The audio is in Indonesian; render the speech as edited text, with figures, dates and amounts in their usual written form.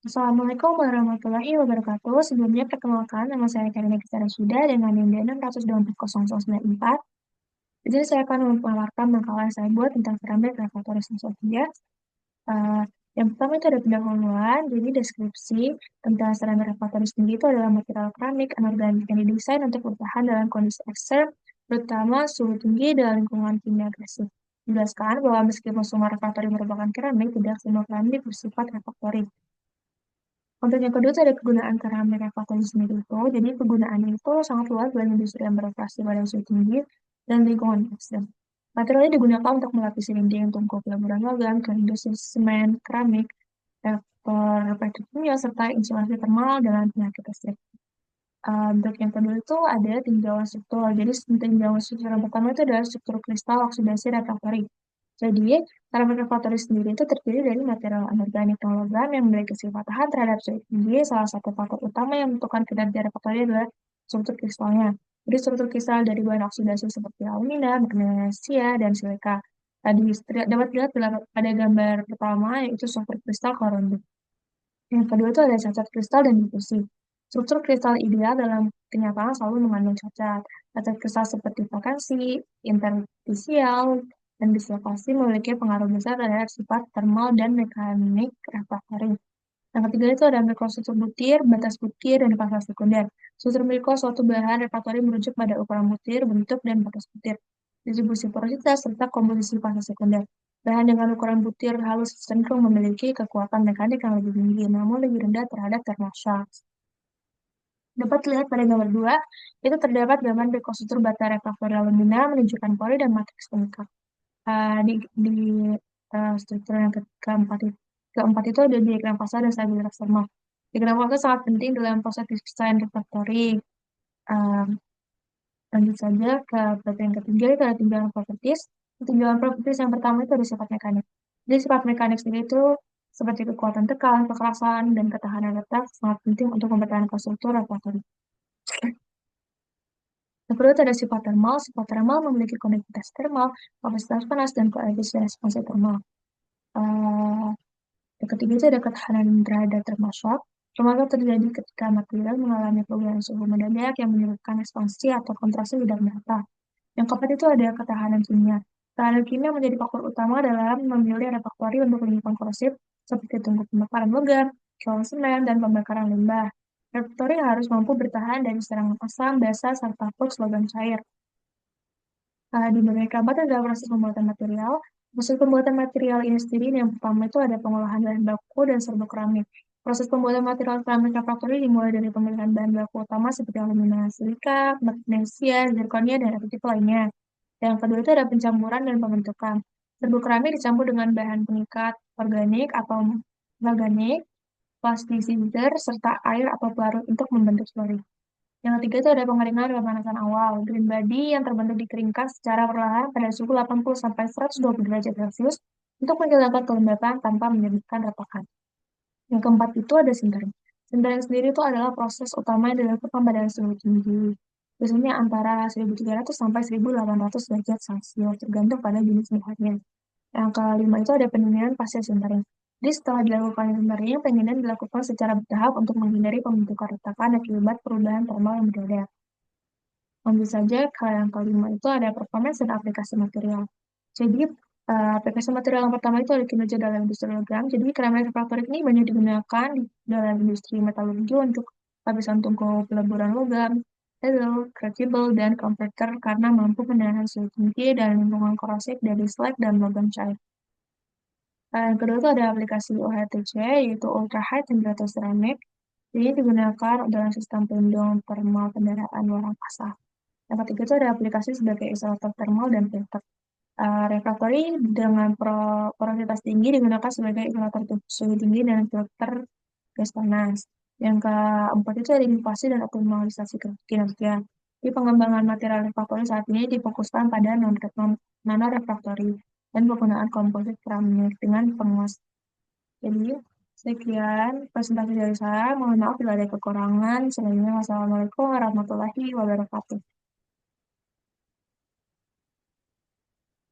Assalamualaikum warahmatullahi wabarakatuh. Sebelumnya perkenalkan, nama saya Karina Kisara Suda dengan NIM 6240094. Jadi saya akan memaparkan makalah yang saya buat tentang keramik refractory Sofia. Uh, yang pertama itu ada pendahuluan, jadi deskripsi tentang keramik refractory sendiri itu adalah material keramik anorganik yang didesain untuk bertahan dalam kondisi ekstrem, terutama suhu tinggi dan lingkungan kimia agresif. Menjelaskan bahwa meskipun semua refractory merupakan keramik, tidak semua keramik bersifat refractory. Untuk yang kedua itu ada kegunaan keramik refractory sendiri itu. Jadi kegunaannya itu sangat luas dalam industri yang beroperasi pada suhu tinggi dan lingkungan ekstrem. Materialnya digunakan untuk melapisi dinding, tungku peleburan logam, ke industri semen, keramik, reaktor petrokimia, serta insulasi termal dengan penyakit listrik. Untuk yang kedua itu ada tinjauan struktur. Jadi tinjauan struktur yang pertama itu adalah struktur kristal oksidasi refraktori. Jadi tanaman refraktori sendiri itu terdiri dari material anorganik dan logam yang memiliki sifat tahan terhadap suhu tinggi. Salah satu faktor utama yang menentukan kinerja refraktori adalah struktur kristalnya. Jadi struktur kristal dari bahan oksidasi seperti alumina, magnesia, dan silika. Tadi dapat dilihat pada gambar pertama yaitu struktur kristal korundum. Yang kedua itu ada cacat kristal dan difusi. Struktur kristal ideal dalam kenyataan selalu mengandung cacat. Cacat kristal seperti vakansi, interstisial, dan dislokasi memiliki pengaruh besar terhadap sifat thermal dan mekanik refraktory. Yang ketiga itu ada mikrostruktur butir, batas butir, dan fase sekunder. Struktur mikro suatu bahan refraktory merujuk pada ukuran butir, bentuk, dan batas butir. Distribusi porositas serta komposisi fase sekunder. Bahan dengan ukuran butir halus cenderung memiliki kekuatan mekanik yang lebih tinggi, namun lebih rendah terhadap thermal shock. Dapat dilihat pada gambar 2, itu terdapat gambar mikrostruktur bata refraktory alumina menunjukkan pori dan matriks lengkap. Di struktur yang keempat itu ada diagram fase dan stabilitas thermal. Diagram fase sangat penting dalam proses desain refraktory. Uh, Lanjut saja ke bagian yang ketiga, itu ada tinjauan properties. Tinjauan properties yang pertama itu ada sifat mekanik. Jadi sifat mekanik sendiri itu seperti kekuatan tekan, kekerasan, dan ketahanan letak sangat penting untuk mempertahankan struktur refraktory. Yang kedua itu ada sifat termal. Sifat termal memiliki konduktivitas termal, kapasitas panas, dan koefisien responsi termal. Uh, yang ketiga itu ada ketahanan terhadap thermal shock. Thermal shock terjadi ketika material mengalami perubahan suhu mendadak yang menyebabkan ekspansi atau kontraksi tidak merata. Yang keempat itu ada ketahanan kimia. Ketahanan kimia menjadi faktor utama dalam memilih refraktori untuk lingkungan korosif seperti tungku pembakaran logam, kilang semen, dan pembakaran limbah. Refraktori harus mampu bertahan dari serangan asam, basa, serta flux logam cair. Di bagian keempat adalah proses pembuatan material. Proses pembuatan material ini sendiri yang pertama itu ada pengolahan bahan baku dan serbokeramik. Proses pembuatan material keramik refraktori dimulai dari pemilihan bahan baku utama seperti alumina, silika, magnesia, zirkonia, dan aditip lainnya. Yang kedua itu ada pencampuran dan pembentukan. Serbokeramik dicampur dengan bahan pengikat organik atau organik, plasticizer, serta air atau pelarut untuk membentuk slurry. Yang ketiga itu ada pengeringan dan pemanasan awal. Green body yang terbentuk dikeringkan secara perlahan pada suhu 80-120 derajat Celcius untuk menghilangkan kelembapan tanpa menyebabkan retakan. Yang keempat itu ada sintering. Sintering sendiri itu adalah proses utama yang dilakukan pada suhu tinggi. Biasanya antara 1300 sampai 1800 derajat Celcius, tergantung pada jenis bahannya. Yang kelima itu ada pendinginan pasca sintering. Jadi setelah dilakukan sintering, pendinginan dilakukan secara bertahap untuk menghindari pembentukan retakan akibat perubahan termal yang mendadak. Tentu saja, kalau yang kelima itu ada performance dan aplikasi material. Jadi, aplikasi material yang pertama itu ada kinerja dalam industri logam. Jadi, keramik refraktorik ini banyak digunakan di dalam industri metalurgi untuk lapisan tungku peleburan logam, bezel, crucible, dan converter karena mampu menahan suhu tinggi dan lingkungan korosif dari slag dan logam cair. Yang kedua itu ada aplikasi UHTC, yaitu Ultra High Temperature Ceramic. Ini digunakan dalam sistem pelindung thermal kendaraan luar angkasa. Yang ketiga itu ada aplikasi sebagai isolator thermal dan filter. Refraktori dengan porositas tinggi digunakan sebagai isolator suhu tinggi dan filter gas panas. Yang keempat itu ada inovasi dan optimalisasi kinerja. Di pengembangan material refraktori saat ini difokuskan pada non-refraktori dan penggunaan komposit keramik dengan penguas. Jadi, sekian presentasi dari saya. Mohon maaf bila ada kekurangan. Selanjutnya, wassalamualaikum warahmatullahi wabarakatuh.